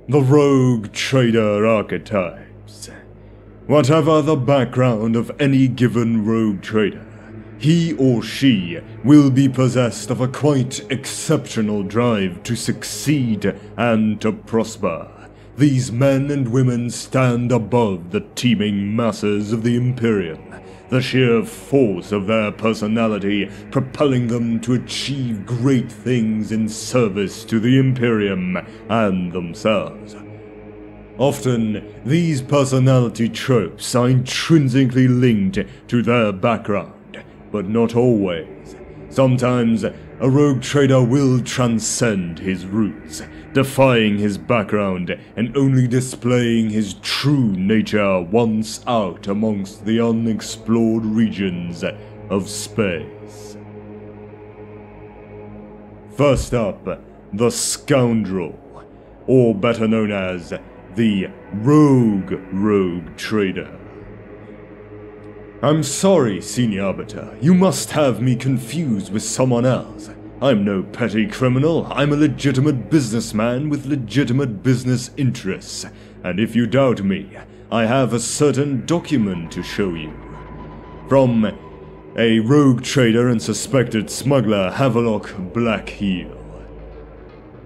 The Rogue Trader Archetypes. Whatever the background of any given rogue trader, he or she will be possessed of a quite exceptional drive to succeed and to prosper. These men and women stand above the teeming masses of the Imperium, the sheer force of their personality propelling them to achieve great things in service to the Imperium and themselves. Often, these personality tropes are intrinsically linked to their background, but not always. Sometimes, a rogue trader will transcend his roots, defying his background and only displaying his true nature once out amongst the unexplored regions of space. First up, the Scoundrel, or better known as the Rogue Trader. I'm sorry, Senior Arbiter, you must have me confused with someone else. I'm no petty criminal, I'm a legitimate businessman with legitimate business interests, and if you doubt me, I have a certain document to show you. From a rogue trader and suspected smuggler, Havelock Blackheel.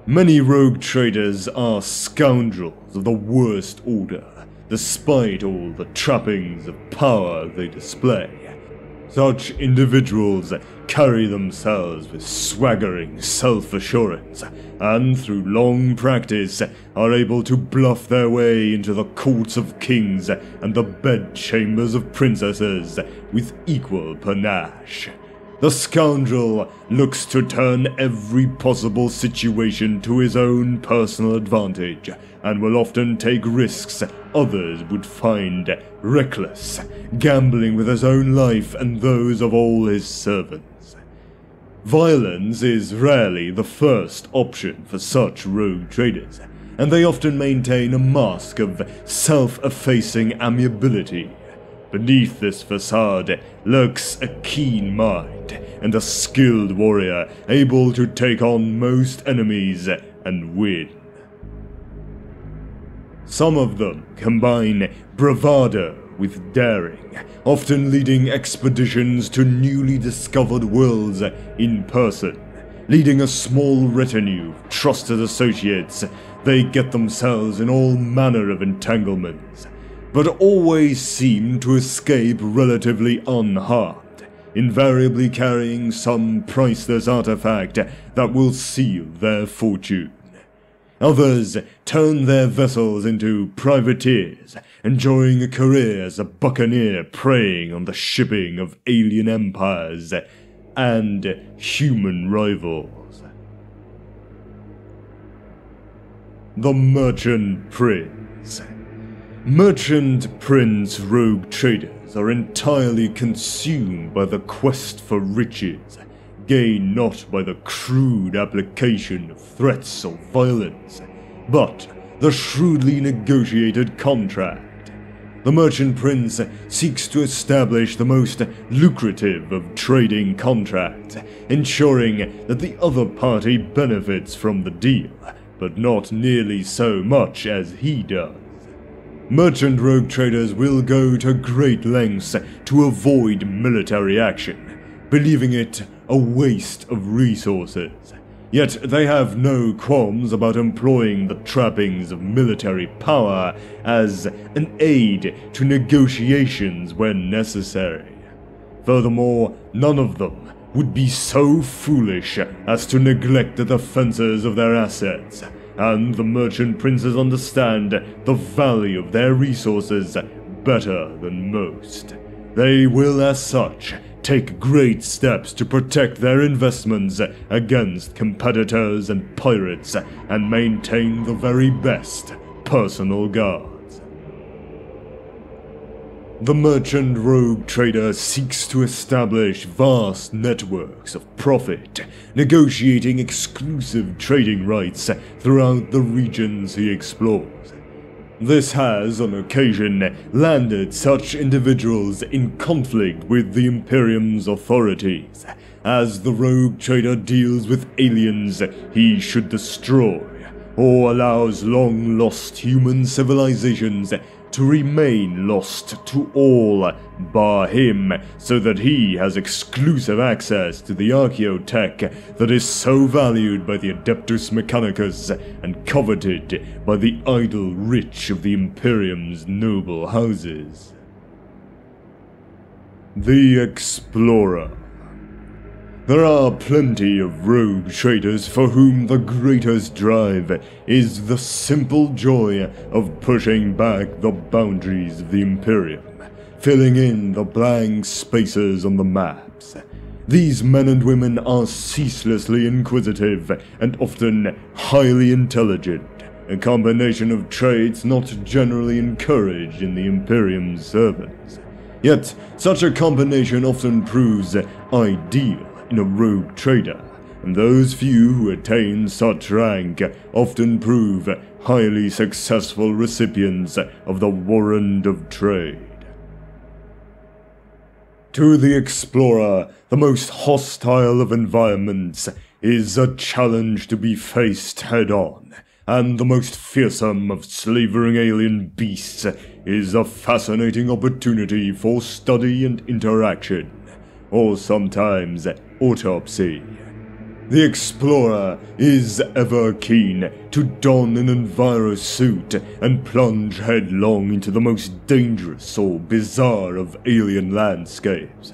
Many rogue traders are scoundrels of the worst order, despite all the trappings of power they display. Such individuals carry themselves with swaggering self-assurance, and through long practice are able to bluff their way into the courts of kings and the bedchambers of princesses with equal panache. The scoundrel looks to turn every possible situation to his own personal advantage, and will often take risks others would find reckless, gambling with his own life and those of all his servants. Violence is rarely the first option for such rogue traders, and they often maintain a mask of self-effacing amiability. Beneath this facade lurks a keen mind and a skilled warrior able to take on most enemies and win. Some of them combine bravado with daring, often leading expeditions to newly discovered worlds in person. Leading a small retinue of trusted associates, they get themselves in all manner of entanglements, but always seem to escape relatively unharmed, invariably carrying some priceless artifact that will seal their fortune. Others turn their vessels into privateers, enjoying a career as a buccaneer preying on the shipping of alien empires and human rivals. The Merchant Prince. Merchant Prince rogue traders are entirely consumed by the quest for riches, gained not by the crude application of threats or violence, but the shrewdly negotiated contract. The Merchant Prince seeks to establish the most lucrative of trading contracts, ensuring that the other party benefits from the deal, but not nearly so much as he does. Merchant rogue traders will go to great lengths to avoid military action, believing it a waste of resources. Yet they have no qualms about employing the trappings of military power as an aid to negotiations when necessary. Furthermore, none of them would be so foolish as to neglect the defenses of their assets, and the merchant princes understand the value of their resources better than most. They will, as such, take great steps to protect their investments against competitors and pirates, and maintain the very best personal guards. The merchant rogue trader seeks to establish vast networks of profit, negotiating exclusive trading rights throughout the regions he explores. This has, on occasion, landed such individuals in conflict with the Imperium's authorities, as the rogue trader deals with aliens he should destroy, or allows long-lost human civilizations to remain lost to all bar him, so that he has exclusive access to the archaeotech that is so valued by the Adeptus Mechanicus and coveted by the idle rich of the Imperium's noble houses. The Explorer. There are plenty of rogue traders for whom the greatest drive is the simple joy of pushing back the boundaries of the Imperium, filling in the blank spaces on the maps. These men and women are ceaselessly inquisitive and often highly intelligent, a combination of traits not generally encouraged in the Imperium's servants. Yet, such a combination often proves ideal in a rogue trader, and those few who attain such rank often prove highly successful recipients of the warrant of trade. To the explorer, the most hostile of environments is a challenge to be faced head-on, and the most fearsome of slavering alien beasts is a fascinating opportunity for study and interaction, or sometimes autopsy. The explorer is ever keen to don an envirosuit and plunge headlong into the most dangerous or bizarre of alien landscapes.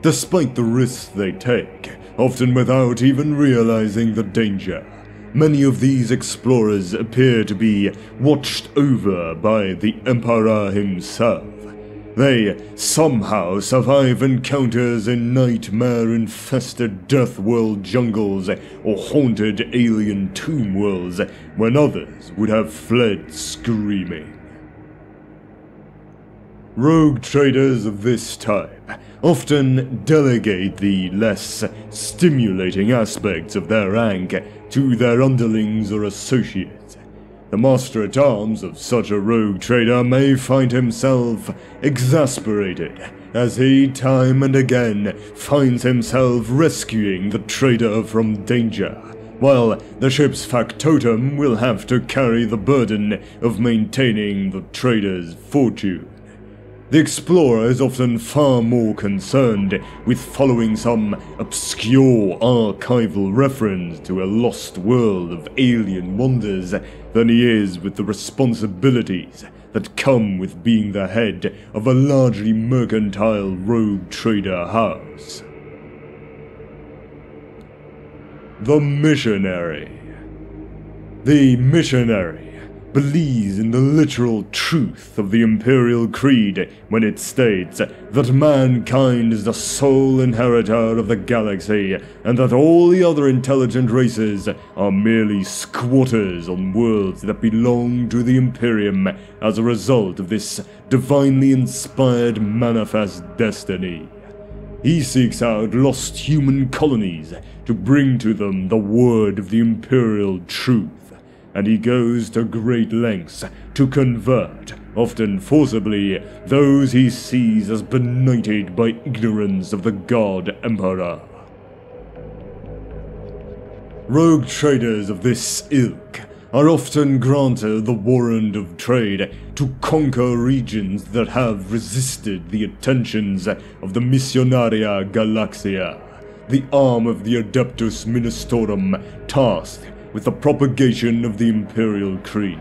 Despite the risks they take, often without even realizing the danger, many of these explorers appear to be watched over by the Emperor himself. They somehow survive encounters in nightmare-infested death world jungles or haunted alien tomb worlds when others would have fled screaming. Rogue traders of this type often delegate the less stimulating aspects of their rank to their underlings or associates. The master-at-arms of such a rogue trader may find himself exasperated as he time and again finds himself rescuing the trader from danger, while the ship's factotum will have to carry the burden of maintaining the trader's fortune. The explorer is often far more concerned with following some obscure archival reference to a lost world of alien wonders than he is with the responsibilities that come with being the head of a largely mercantile rogue trader house. The Missionary. The Missionary believes in the literal truth of the Imperial Creed when it states that mankind is the sole inheritor of the galaxy and that all the other intelligent races are merely squatters on worlds that belong to the Imperium as a result of this divinely inspired manifest destiny. He seeks out lost human colonies to bring to them the word of the Imperial truth, and he goes to great lengths to convert, often forcibly, those he sees as benighted by ignorance of the God Emperor. Rogue traders of this ilk are often granted the warrant of trade to conquer regions that have resisted the attentions of the Missionaria Galaxia, the arm of the Adeptus Ministorum tasked with the propagation of the Imperial Creed.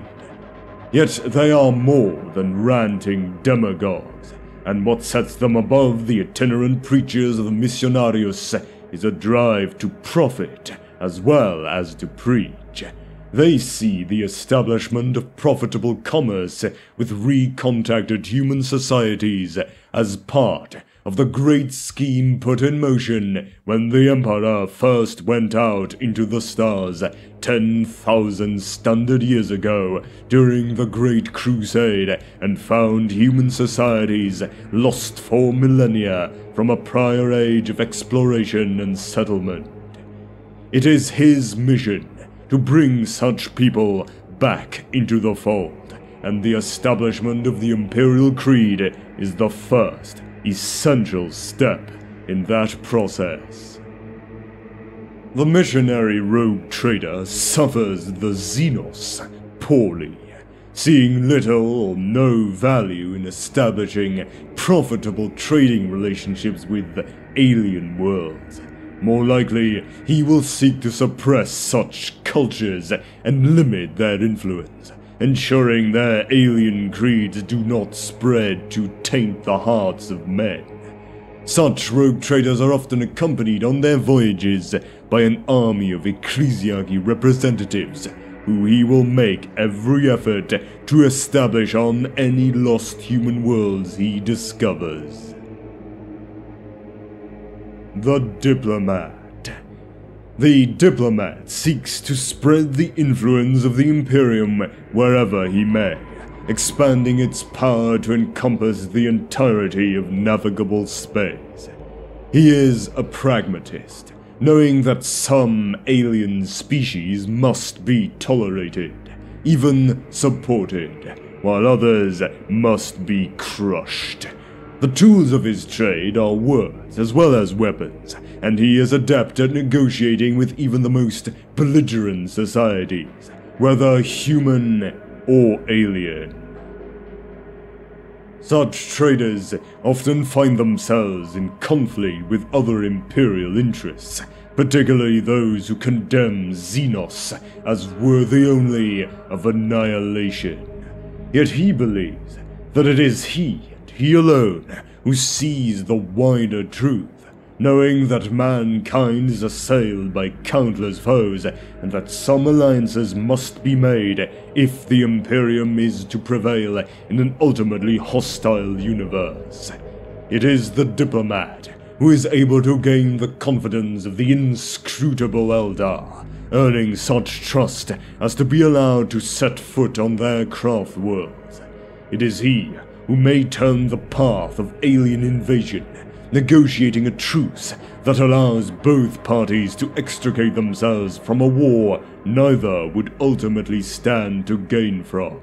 Yet they are more than ranting demagogues, and what sets them above the itinerant preachers of the Missionarius is a drive to profit as well as to preach. They see the establishment of profitable commerce with recontacted human societies as part of the great scheme put in motion when the Emperor first went out into the stars 10,000 standard years ago during the Great Crusade and found human societies lost for millennia from a prior age of exploration and settlement. It is his mission to bring such people back into the fold, and the establishment of the Imperial Creed is the first essential step in that process. The missionary rogue trader suffers the Xenos poorly, seeing little or no value in establishing profitable trading relationships with alien worlds. More likely, he will seek to suppress such cultures and limit their influence, ensuring their alien creeds do not spread to taint the hearts of men. Such rogue traders are often accompanied on their voyages by an army of ecclesiarchy representatives, who he will make every effort to establish on any lost human worlds he discovers. The Diplomat. The Diplomat seeks to spread the influence of the Imperium wherever he may, expanding its power to encompass the entirety of navigable space. He is a pragmatist, knowing that some alien species must be tolerated, even supported, while others must be crushed. The tools of his trade are words as well as weapons, and he is adept at negotiating with even the most belligerent societies, whether human or alien. Such traders often find themselves in conflict with other imperial interests, particularly those who condemn Xenos as worthy only of annihilation. Yet he believes that it is he and he alone who sees the wider truth, knowing that mankind is assailed by countless foes and that some alliances must be made if the Imperium is to prevail in an ultimately hostile universe. It is the Diplomat who is able to gain the confidence of the inscrutable Eldar, earning such trust as to be allowed to set foot on their craft worlds. It is he who may turn the path of alien invasion, negotiating a truce that allows both parties to extricate themselves from a war neither would ultimately stand to gain from.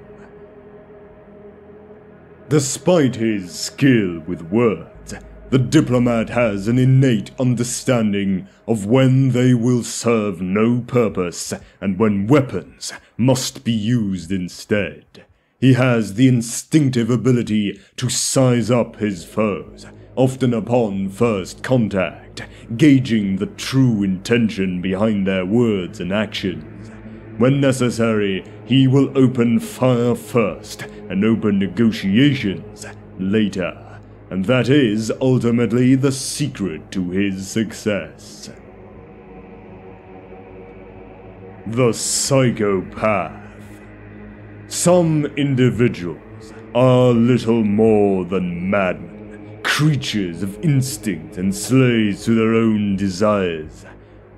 Despite his skill with words, the Diplomat has an innate understanding of when they will serve no purpose and when weapons must be used instead. He has the instinctive ability to size up his foes, often upon first contact, gauging the true intention behind their words and actions. When necessary, he will open fire first and open negotiations later, and that is ultimately the secret to his success. The Psychopath. Some individuals are little more than madmen, creatures of instinct and slaves to their own desires.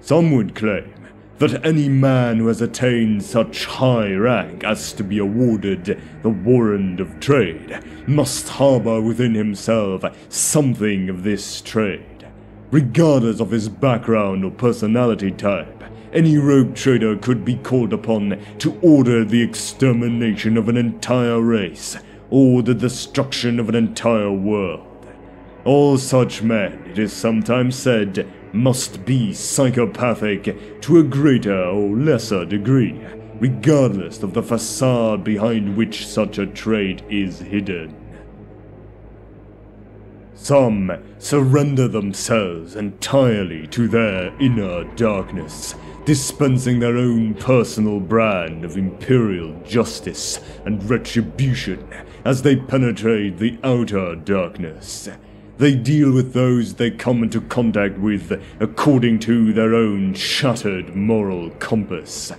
Some would claim that any man who has attained such high rank as to be awarded the warrant of trade must harbor within himself something of this trade. Regardless of his background or personality type, any rogue trader could be called upon to order the extermination of an entire race or the destruction of an entire world. All such men, it is sometimes said, must be psychopathic to a greater or lesser degree, regardless of the facade behind which such a trait is hidden. Some surrender themselves entirely to their inner darkness, dispensing their own personal brand of imperial justice and retribution as they penetrate the outer darkness. They deal with those they come into contact with according to their own shattered moral compass.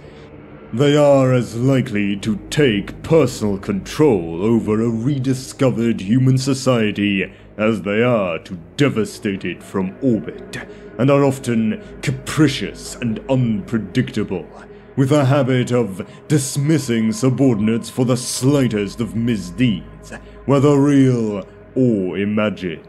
They are as likely to take personal control over a rediscovered human society as they are to devastate it from orbit, and are often capricious and unpredictable, with a habit of dismissing subordinates for the slightest of misdeeds, whether real or imagined.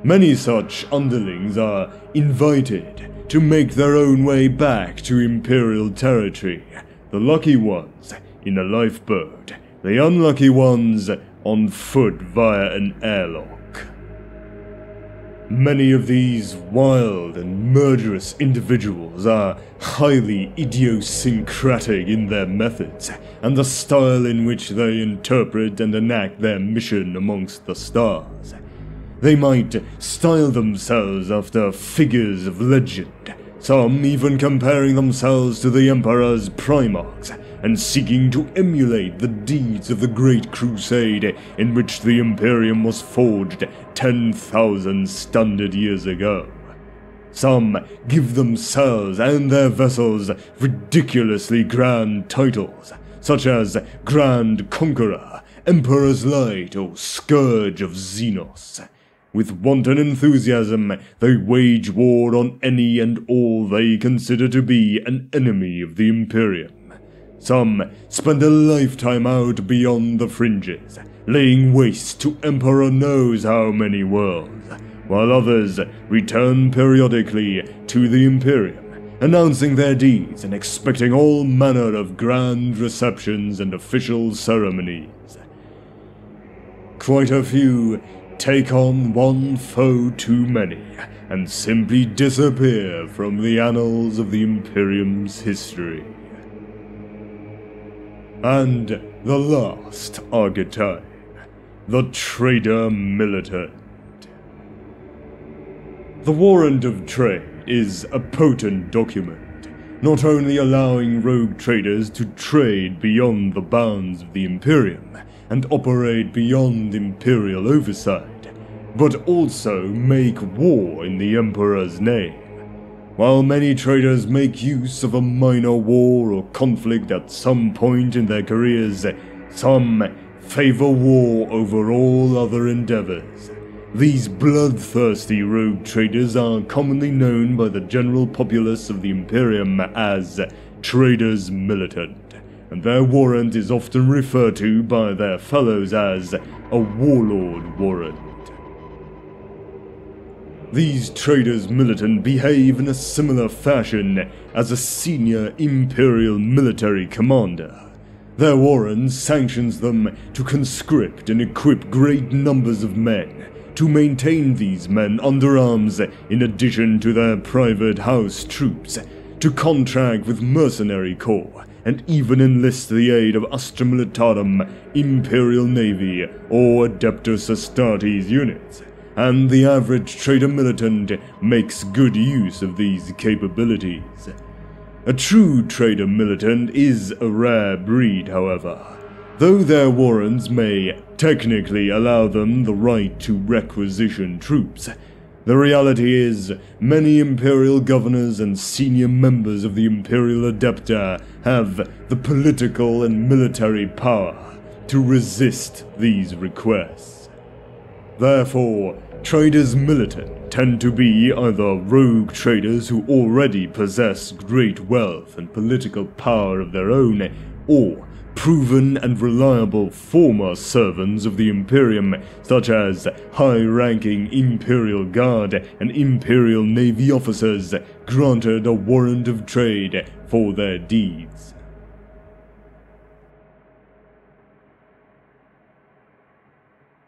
Many such underlings are invited to make their own way back to Imperial territory, the lucky ones in a lifeboat, the unlucky ones on foot via an airlock. Many of these wild and murderous individuals are highly idiosyncratic in their methods and the style in which they interpret and enact their mission amongst the stars. They might style themselves after figures of legend, some even comparing themselves to the Emperor's primarchs and seeking to emulate the deeds of the Great Crusade in which the Imperium was forged 10,000 standard years ago. Some give themselves and their vessels ridiculously grand titles, such as Grand Conqueror, Emperor's Light, or Scourge of Xenos. With wanton enthusiasm, they wage war on any and all they consider to be an enemy of the Imperium. Some spend a lifetime out beyond the fringes, laying waste to Emperor knows how many worlds, while others return periodically to the Imperium, announcing their deeds and expecting all manner of grand receptions and official ceremonies. Quite a few take on one foe too many, and simply disappear from the annals of the Imperium's history. And the last archetype, the Trader Militant. The Warrant of Trade is a potent document, not only allowing rogue traders to trade beyond the bounds of the Imperium and operate beyond Imperial oversight, but also make war in the Emperor's name. While many traders make use of a minor war or conflict at some point in their careers, some favor war over all other endeavors. These bloodthirsty rogue traders are commonly known by the general populace of the Imperium as Traders Militant, and their warrant is often referred to by their fellows as a Warlord Warrant. These Traders Militant behave in a similar fashion as a senior Imperial military commander. Their warrant sanctions them to conscript and equip great numbers of men, to maintain these men under arms in addition to their private house troops, to contract with mercenary corps, and even enlist the aid of Astra Militarum, Imperial Navy, or Adeptus Astartes units. And the average Trader Militant makes good use of these capabilities. A true Trader Militant is a rare breed, however. Though their warrants may technically allow them the right to requisition troops, the reality is many Imperial governors and senior members of the Imperial Adepta have the political and military power to resist these requests. Therefore, Traders Militant tend to be either rogue traders who already possess great wealth and political power of their own, or proven and reliable former servants of the Imperium, such as high-ranking Imperial Guard and Imperial Navy officers granted a warrant of trade for their deeds.